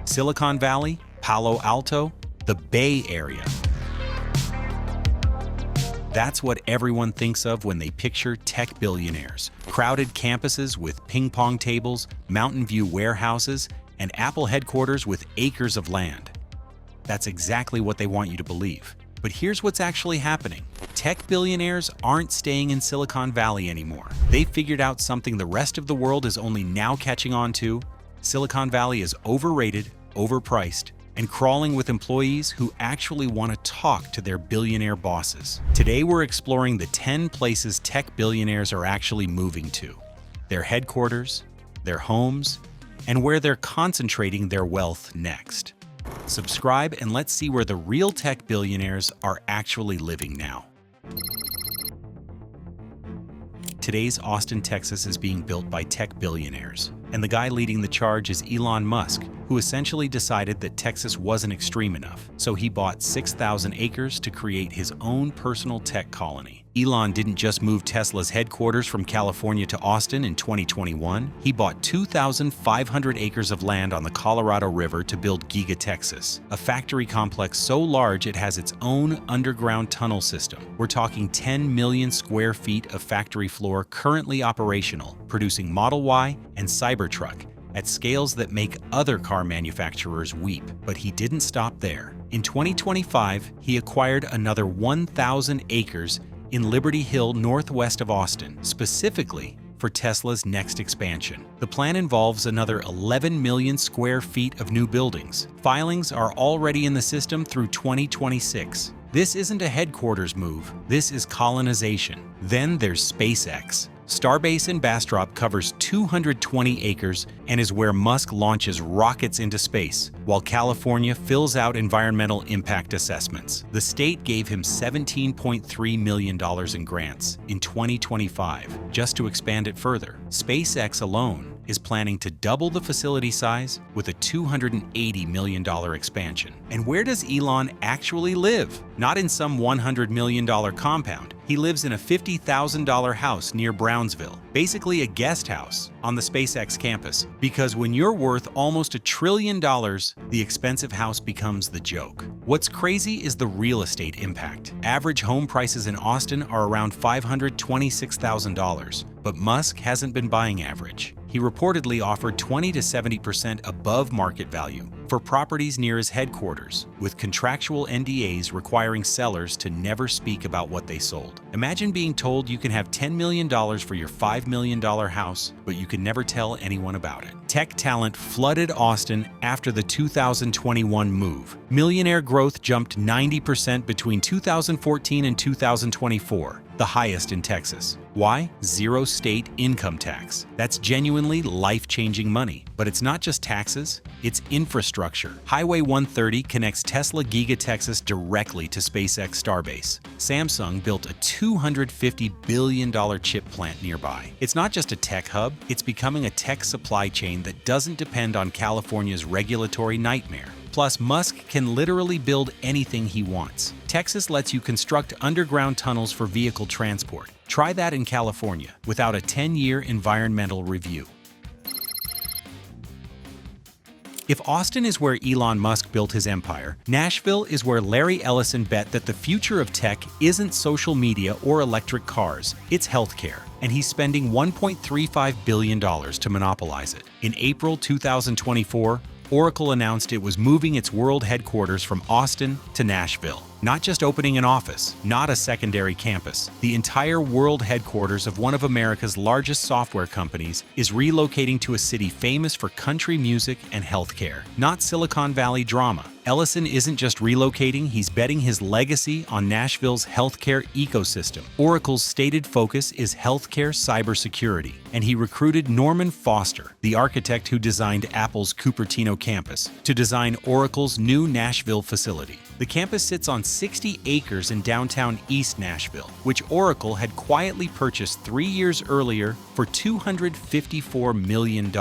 Silicon Valley, Palo Alto, the Bay Area. That's what everyone thinks of when they picture tech billionaires. Crowded campuses with ping pong tables, Mountain View warehouses, and Apple headquarters with acres of land. That's exactly what they want you to believe. But here's what's actually happening. Tech billionaires aren't staying in Silicon Valley anymore. They've figured out something the rest of the world is only now catching on to. Silicon Valley is overrated, overpriced, and crawling with employees who actually want to talk to their billionaire bosses. Today, we're exploring the 10 places tech billionaires are actually moving to, their headquarters, their homes, and where they're concentrating their wealth next. Subscribe and let's see where the real tech billionaires are actually living now. Today's Austin, Texas is being built by tech billionaires, and the guy leading the charge is Elon Musk, who essentially decided that Texas wasn't extreme enough, so he bought 6,000 acres to create his own personal tech colony. Elon didn't just move Tesla's headquarters from California to Austin in 2021, he bought 2,500 acres of land on the Colorado River to build Giga Texas, a factory complex so large it has its own underground tunnel system. We're talking 10 million square feet of factory floor currently operational, producing Model Y and Cybertruck at scales that make other car manufacturers weep. But he didn't stop there. In 2025, he acquired another 1,000 acres in Liberty Hill, northwest of Austin, specifically for Tesla's next expansion. The plan involves another 11 million square feet of new buildings. Filings are already in the system through 2026. This isn't a headquarters move, this is colonization. Then there's SpaceX. Starbase in Bastrop covers 220 acres and is where Musk launches rockets into space, while California fills out environmental impact assessments. The state gave him $17.3 million in grants in 2025 just to expand it further. SpaceX alone is planning to double the facility size with a $280 million expansion. And where does Elon actually live? Not in some $100 million compound. He lives in a $50,000 house near Brownsville, basically a guest house on the SpaceX campus. Because when you're worth almost $1 trillion, the expensive house becomes the joke. What's crazy is the real estate impact. Average home prices in Austin are around $526,000, but Musk hasn't been buying average. He reportedly offered 20 to 70% above market value for properties near his headquarters, with contractual NDAs requiring sellers to never speak about what they sold. Imagine being told you can have $10 million for your $5 million house, but you can never tell anyone about it. Tech talent flooded Austin after the 2021 move. Millionaire growth jumped 90% between 2014 and 2024. The highest in Texas. Why? Zero state income tax. That's genuinely life-changing money. But it's not just taxes, it's infrastructure. Highway 130 connects Tesla Giga Texas directly to SpaceX Starbase. Samsung built a $250 billion chip plant nearby. It's not just a tech hub, it's becoming a tech supply chain that doesn't depend on California's regulatory nightmare. Plus, Musk can literally build anything he wants. Texas lets you construct underground tunnels for vehicle transport. Try that in California without a 10-year environmental review. If Austin is where Elon Musk built his empire, Nashville is where Larry Ellison bet that the future of tech isn't social media or electric cars, it's healthcare. And he's spending $1.35 billion to monopolize it. In April 2024, Oracle announced it was moving its world headquarters from Austin to Nashville. Not just opening an office, not a secondary campus. The entire world headquarters of one of America's largest software companies is relocating to a city famous for country music and healthcare. Not Silicon Valley drama. Ellison isn't just relocating, he's betting his legacy on Nashville's healthcare ecosystem. Oracle's stated focus is healthcare cybersecurity, and he recruited Norman Foster, the architect who designed Apple's Cupertino campus, to design Oracle's new Nashville facility. The campus sits on 60 acres in downtown East Nashville, which Oracle had quietly purchased 3 years earlier for $254 million.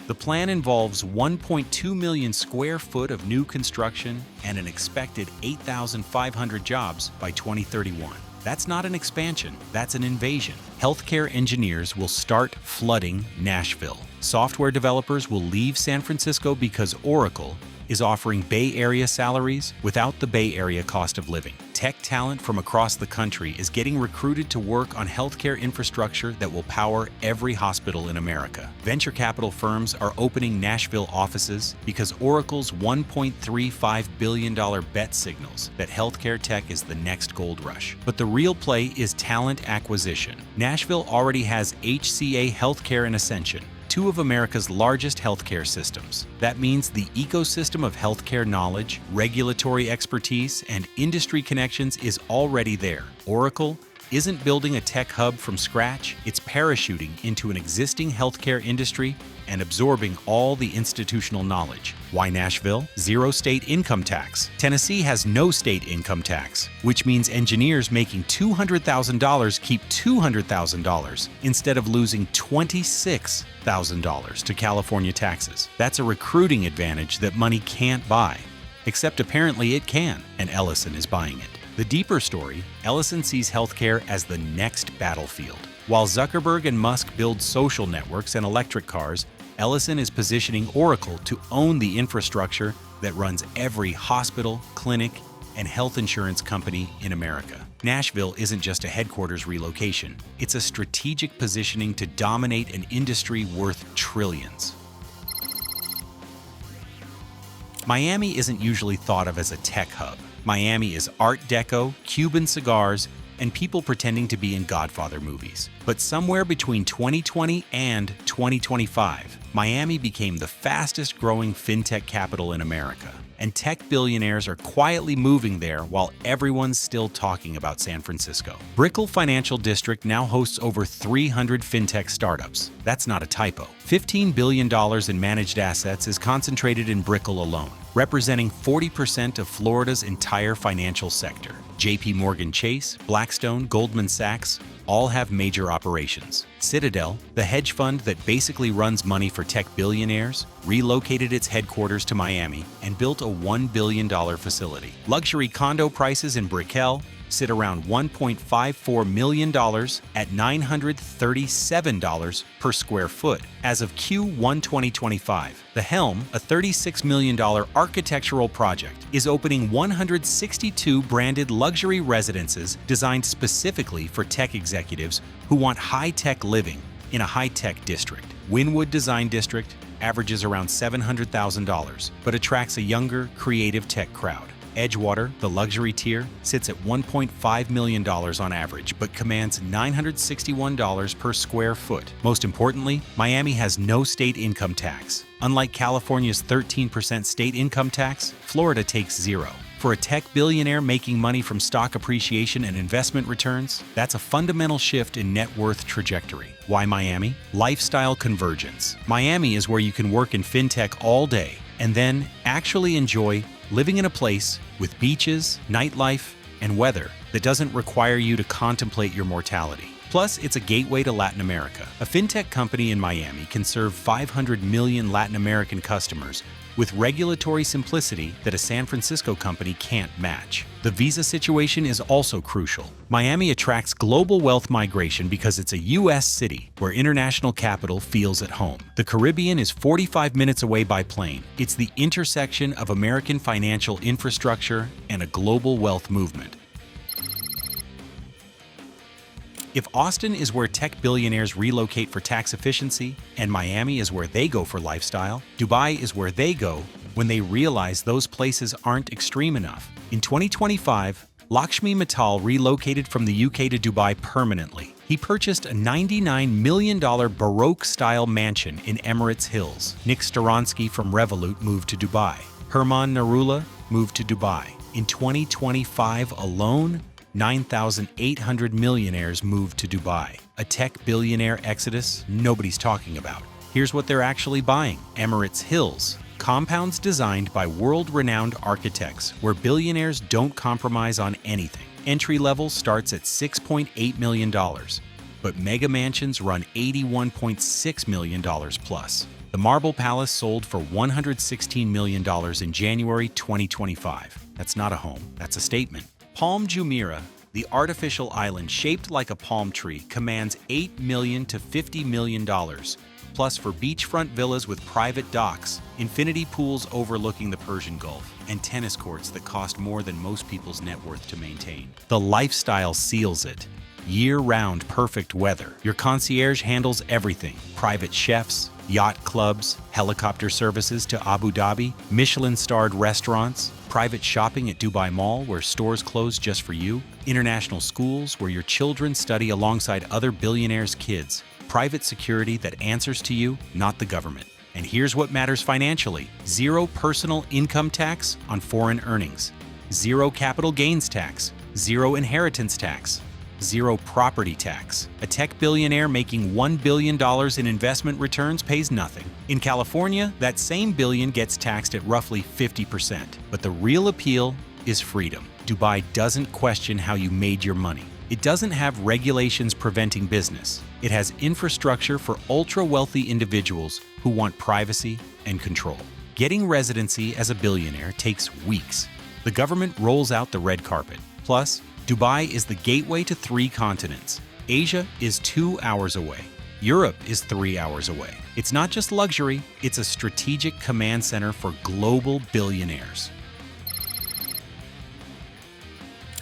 The plan involves 1.2 million square foot of new construction and an expected 8,500 jobs by 2031. That's not an expansion, that's an invasion. Healthcare engineers will start flooding Nashville. Software developers will leave San Francisco because Oracle is offering Bay Area salaries without the Bay Area cost of living. Tech talent from across the country is getting recruited to work on healthcare infrastructure that will power every hospital in America. Venture capital firms are opening Nashville offices because Oracle's $1.35 billion bet signals that healthcare tech is the next gold rush. But the real play is talent acquisition. Nashville already has HCA Healthcare and Ascension, two of America's largest healthcare systems. That means the ecosystem of healthcare knowledge, regulatory expertise, and industry connections is already there. Oracle isn't building a tech hub from scratch, it's parachuting into an existing healthcare industry and absorbing all the institutional knowledge. Why Nashville? Zero state income tax. Tennessee has no state income tax, which means engineers making $200,000 keep $200,000 instead of losing $26,000 to California taxes. That's a recruiting advantage that money can't buy. Except apparently it can, and Ellison is buying it. The deeper story, Ellison sees healthcare as the next battlefield. While Zuckerberg and Musk build social networks and electric cars, Ellison is positioning Oracle to own the infrastructure that runs every hospital, clinic, and health insurance company in America. Nashville isn't just a headquarters relocation, it's a strategic positioning to dominate an industry worth trillions. Miami isn't usually thought of as a tech hub. Miami is Art Deco, Cuban cigars, and people pretending to be in Godfather movies. But somewhere between 2020 and 2025, Miami became the fastest growing fintech capital in America. And tech billionaires are quietly moving there while everyone's still talking about San Francisco. Brickell Financial District now hosts over 300 fintech startups. That's not a typo. $15 billion in managed assets is concentrated in Brickell alone, representing 40% of Florida's entire financial sector. JP Morgan Chase, Blackstone, Goldman Sachs all have major operations. Citadel, the hedge fund that basically runs money for tech billionaires, relocated its headquarters to Miami and built a $1 billion facility. Luxury condo prices in Brickell sit around $1.54 million at $937 per square foot. As of Q1 2025, The Helm, a $36 million architectural project, is opening 162 branded luxury residences designed specifically for tech executives who want high-tech living in a high-tech district. Wynwood Design District averages around $700,000, but attracts a younger, creative tech crowd. Edgewater, the luxury tier, sits at $1.5 million on average, but commands $961 per square foot. Most importantly, Miami has no state income tax. Unlike California's 13% state income tax, Florida takes zero. For a tech billionaire making money from stock appreciation and investment returns, that's a fundamental shift in net worth trajectory. Why Miami? Lifestyle convergence. Miami is where you can work in fintech all day and then actually enjoy living in a place with beaches, nightlife, and weather that doesn't require you to contemplate your mortality. Plus, it's a gateway to Latin America. A fintech company in Miami can serve 500 million Latin American customers with regulatory simplicity that a San Francisco company can't match. The visa situation is also crucial. Miami attracts global wealth migration because it's a U.S. city where international capital feels at home. The Caribbean is 45 minutes away by plane. It's the intersection of American financial infrastructure and a global wealth movement. If Austin is where tech billionaires relocate for tax efficiency, and Miami is where they go for lifestyle, Dubai is where they go when they realize those places aren't extreme enough. In 2025, Lakshmi Mittal relocated from the UK to Dubai permanently. He purchased a $99 million Baroque-style mansion in Emirates Hills. Nick Storonsky from Revolut moved to Dubai. Herman Narula moved to Dubai. In 2025 alone, 9,800 millionaires moved to Dubai. A tech billionaire exodus nobody's talking about. Here's what they're actually buying. Emirates Hills, compounds designed by world-renowned architects where billionaires don't compromise on anything. Entry level starts at $6.8 million, but mega mansions run $81.6 million plus. The Marble Palace sold for $116 million in January 2025. That's not a home, that's a statement. Palm Jumeirah, the artificial island shaped like a palm tree, commands $8 million to $50 million, Plus, for beachfront villas with private docks, infinity pools overlooking the Persian Gulf, and tennis courts that cost more than most people's net worth to maintain. The lifestyle seals it. Year-round perfect weather. Your concierge handles everything. Private chefs, yacht clubs, helicopter services to Abu Dhabi, Michelin-starred restaurants, private shopping at Dubai Mall where stores close just for you, international schools where your children study alongside other billionaires' kids, private security that answers to you, not the government. And here's what matters financially: zero personal income tax on foreign earnings, zero capital gains tax, zero inheritance tax, zero property tax. A tech billionaire making $1 billion in investment returns pays nothing. In California, that same billion gets taxed at roughly 50%. But the real appeal is freedom. Dubai doesn't question how you made your money. It doesn't have regulations preventing business. It has infrastructure for ultra-wealthy individuals who want privacy and control. Getting residency as a billionaire takes weeks. The government rolls out the red carpet. Plus, Dubai is the gateway to 3 continents. Asia is 2 hours away. Europe is 3 hours away. It's not just luxury, it's a strategic command center for global billionaires.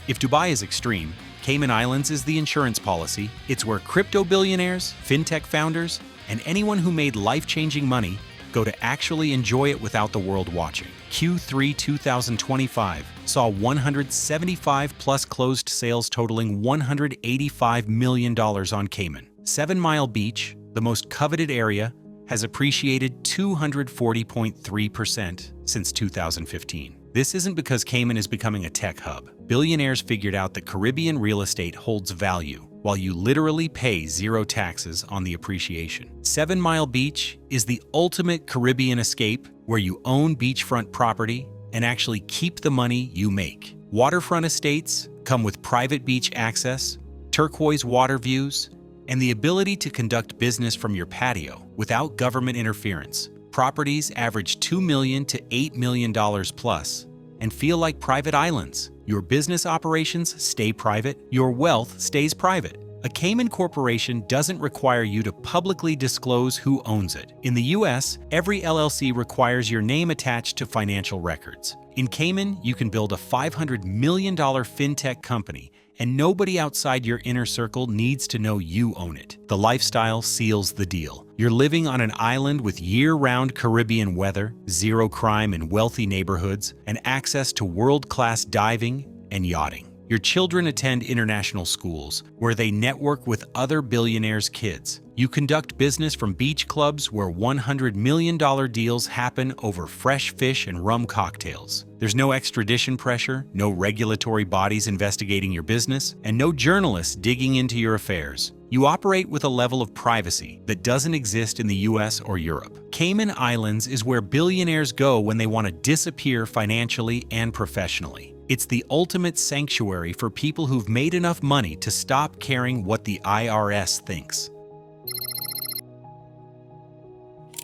If Dubai is extreme, Cayman Islands is the insurance policy. It's where crypto billionaires, fintech founders, and anyone who made life-changing money go to actually enjoy it without the world watching. Q3 2025 saw 175 plus closed sales totaling $185 million on Cayman. 7 Mile Beach, the most coveted area, has appreciated 240.3% since 2015. This isn't because Cayman is becoming a tech hub. Billionaires figured out that Caribbean real estate holds value, while you literally pay zero taxes on the appreciation. 7 Mile Beach is the ultimate Caribbean escape, where you own beachfront property and actually keep the money you make. Waterfront estates come with private beach access, turquoise water views, and the ability to conduct business from your patio without government interference. Properties average $2 million to $8 million plus and feel like private islands. Your business operations stay private, your wealth stays private. A Cayman corporation doesn't require you to publicly disclose who owns it. In the US, every LLC requires your name attached to financial records. In Cayman, you can build a $500 million fintech company, and nobody outside your inner circle needs to know you own it. The lifestyle seals the deal. You're living on an island with year-round Caribbean weather, zero crime in wealthy neighborhoods, and access to world-class diving and yachting. Your children attend international schools, where they network with other billionaires' kids. You conduct business from beach clubs where $100 million deals happen over fresh fish and rum cocktails. There's no extradition pressure, no regulatory bodies investigating your business, and no journalists digging into your affairs. You operate with a level of privacy that doesn't exist in the US or Europe. Cayman Islands is where billionaires go when they want to disappear financially and professionally. It's the ultimate sanctuary for people who've made enough money to stop caring what the IRS thinks.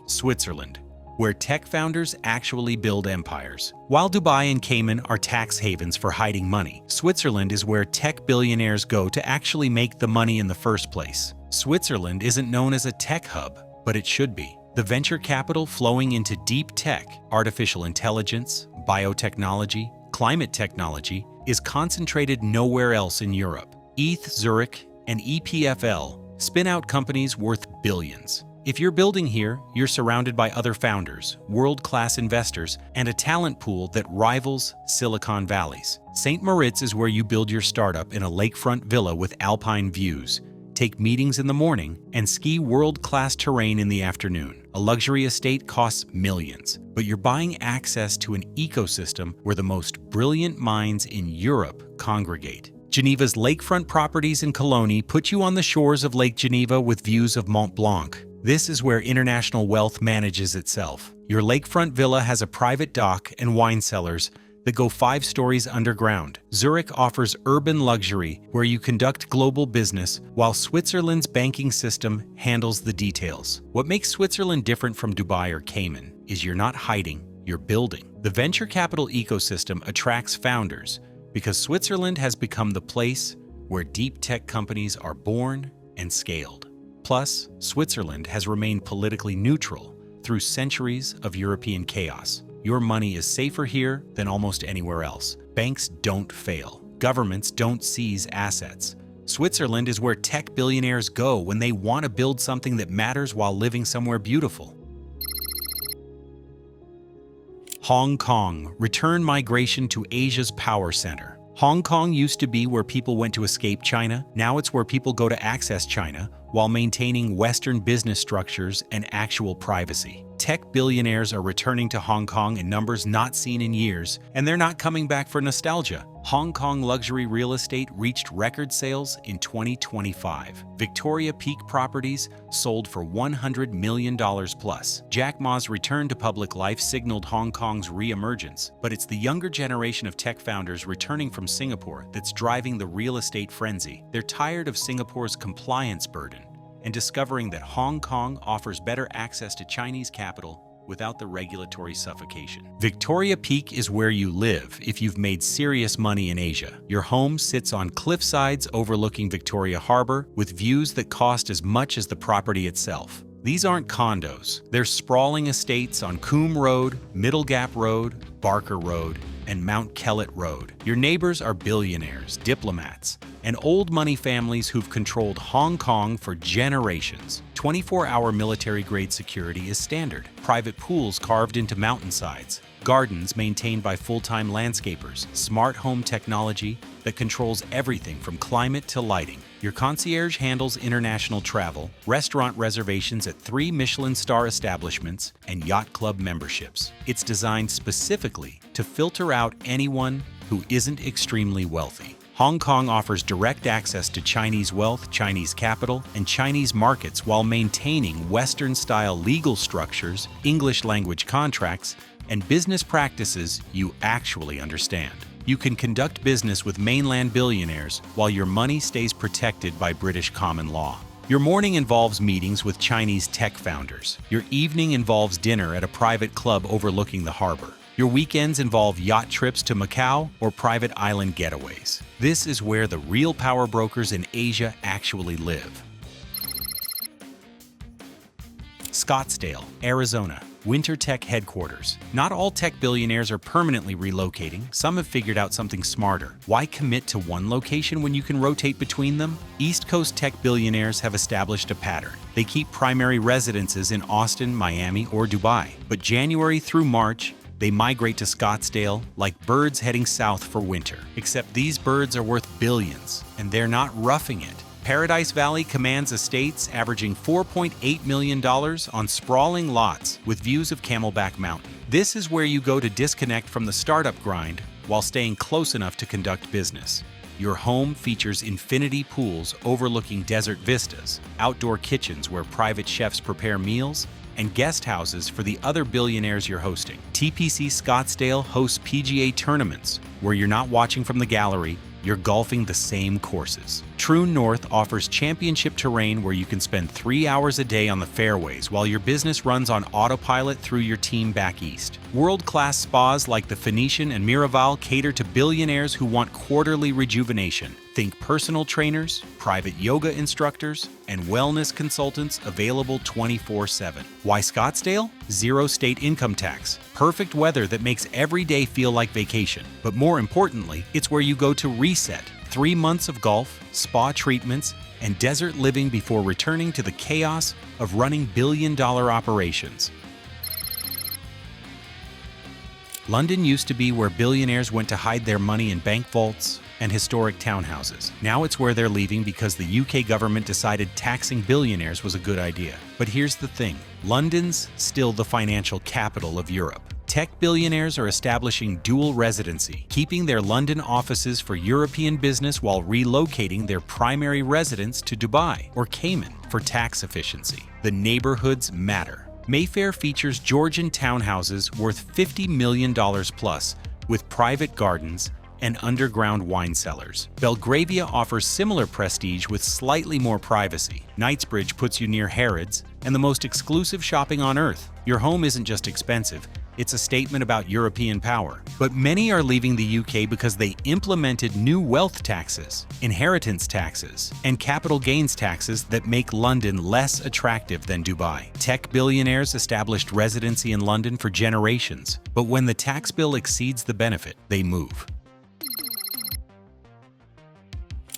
Switzerland, where tech founders actually build empires. While Dubai and Cayman are tax havens for hiding money, Switzerland is where tech billionaires go to actually make the money in the first place. Switzerland isn't known as a tech hub, but it should be. The venture capital flowing into deep tech, artificial intelligence, biotechnology, climate technology is concentrated nowhere else in Europe. ETH Zurich and EPFL spin out companies worth billions. If you're building here, you're surrounded by other founders, world-class investors, and a talent pool that rivals Silicon Valley's. St. Moritz is where you build your startup in a lakefront villa with alpine views, take meetings in the morning, and ski world-class terrain in the afternoon. A luxury estate costs millions, but you're buying access to an ecosystem where the most brilliant minds in Europe congregate. Geneva's lakefront properties in Cologne put you on the shores of Lake Geneva with views of Mont Blanc. This is where international wealth manages itself. Your lakefront villa has a private dock and wine cellars that go 5 stories underground. Zurich offers urban luxury where you conduct global business while Switzerland's banking system handles the details. What makes Switzerland different from Dubai or Cayman is you're not hiding, you're building. The venture capital ecosystem attracts founders because Switzerland has become the place where deep tech companies are born and scaled. Plus, Switzerland has remained politically neutral through centuries of European chaos. Your money is safer here than almost anywhere else. Banks don't fail. Governments don't seize assets. Switzerland is where tech billionaires go when they want to build something that matters while living somewhere beautiful. Hong Kong, return migration to Asia's power center. Hong Kong used to be where people went to escape China. Now it's where people go to access China while maintaining Western business structures and actual privacy. Tech billionaires are returning to Hong Kong in numbers not seen in years, and they're not coming back for nostalgia. Hong Kong luxury real estate reached record sales in 2025. Victoria Peak properties sold for $100 million plus. Jack Ma's return to public life signaled Hong Kong's re-emergence, but it's the younger generation of tech founders returning from Singapore that's driving the real estate frenzy. They're tired of Singapore's compliance burden and discovering that Hong Kong offers better access to Chinese capital without the regulatory suffocation. Victoria Peak is where you live if you've made serious money in Asia. Your home sits on cliffsides overlooking Victoria Harbor with views that cost as much as the property itself. These aren't condos. They're sprawling estates on Coombe Road, Middle Gap Road, Barker Road, and Mount Kellett Road. Your neighbors are billionaires, diplomats, and old money families who've controlled Hong Kong for generations. 24-hour military-grade security is standard. Private pools carved into mountainsides. Gardens maintained by full-time landscapers. Smart home technology that controls everything from climate to lighting. Your concierge handles international travel, restaurant reservations at 3 Michelin star establishments, and yacht club memberships. It's designed specifically to filter out anyone who isn't extremely wealthy. Hong Kong offers direct access to Chinese wealth, Chinese capital, and Chinese markets while maintaining Western-style legal structures, English-language contracts, and business practices you actually understand. You can conduct business with mainland billionaires while your money stays protected by British common law. Your morning involves meetings with Chinese tech founders. Your evening involves dinner at a private club overlooking the harbor. Your weekends involve yacht trips to Macau or private island getaways. This is where the real power brokers in Asia actually live. Scottsdale, Arizona. Winter Tech headquarters. Not all tech billionaires are permanently relocating. Some have figured out something smarter. Why commit to one location when you can rotate between them? East Coast tech billionaires have established a pattern. They keep primary residences in Austin, Miami, or Dubai. But January through March, they migrate to Scottsdale like birds heading south for winter. Except these birds are worth billions, and they're not roughing it. Paradise Valley commands estates averaging $4.8 million on sprawling lots with views of Camelback Mountain. This is where you go to disconnect from the startup grind while staying close enough to conduct business. Your home features infinity pools overlooking desert vistas, outdoor kitchens where private chefs prepare meals, and guest houses for the other billionaires you're hosting. TPC Scottsdale hosts PGA tournaments where you're not watching from the gallery, you're golfing the same courses. True North offers championship terrain where you can spend 3 hours a day on the fairways while your business runs on autopilot through your team back east. World-class spas like the Phoenician and Miraval cater to billionaires who want quarterly rejuvenation. Think personal trainers, private yoga instructors, and wellness consultants available 24/7. Why Scottsdale? Zero state income tax. Perfect weather that makes every day feel like vacation. But more importantly, it's where you go to reset. 3 months of golf, spa treatments, and desert living before returning to the chaos of running billion-dollar operations. London used to be where billionaires went to hide their money in bank vaults and historic townhouses. Now it's where they're leaving because the UK government decided taxing billionaires was a good idea. But here's the thing, London's still the financial capital of Europe. Tech billionaires are establishing dual residency, keeping their London offices for European business while relocating their primary residence to Dubai or Cayman for tax efficiency. The neighborhoods matter. Mayfair features Georgian townhouses worth $50 million plus with private gardens and underground wine cellars. Belgravia offers similar prestige with slightly more privacy. Knightsbridge puts you near Harrods and the most exclusive shopping on earth. Your home isn't just expensive, It's a statement about European power. But many are leaving the UK because they implemented new wealth taxes, inheritance taxes, and capital gains taxes that make London less attractive than Dubai. Tech billionaires established residency in London for generations, but when the tax bill exceeds the benefit, they move.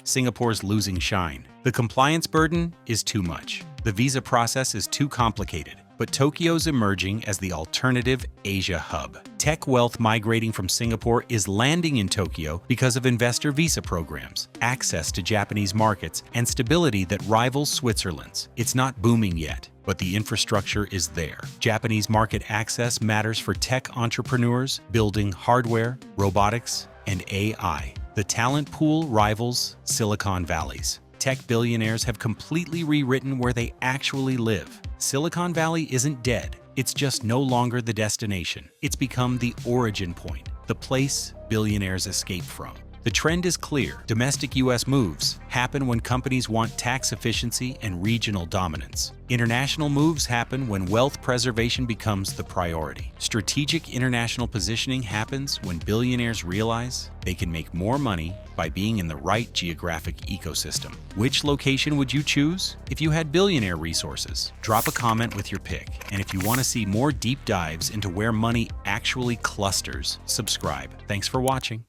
Singapore's losing shine. The compliance burden is too much. The visa process is too complicated, but Tokyo's emerging as the alternative Asia hub. Tech wealth migrating from Singapore is landing in Tokyo because of investor visa programs, access to Japanese markets, and stability that rivals Switzerland's. It's not booming yet, but the infrastructure is there. Japanese market access matters for tech entrepreneurs building hardware, robotics, and AI. The talent pool rivals Silicon Valley's. Tech billionaires have completely rewritten where they actually live. Silicon Valley isn't dead. It's just no longer the destination. It's become the origin point, the place billionaires escape from. The trend is clear. Domestic U.S. moves happen when companies want tax efficiency and regional dominance. International moves happen when wealth preservation becomes the priority. Strategic international positioning happens when billionaires realize they can make more money by being in the right geographic ecosystem. Which location would you choose if you had billionaire resources? Drop a comment with your pick. And if you want to see more deep dives into where money actually clusters, subscribe. Thanks for watching.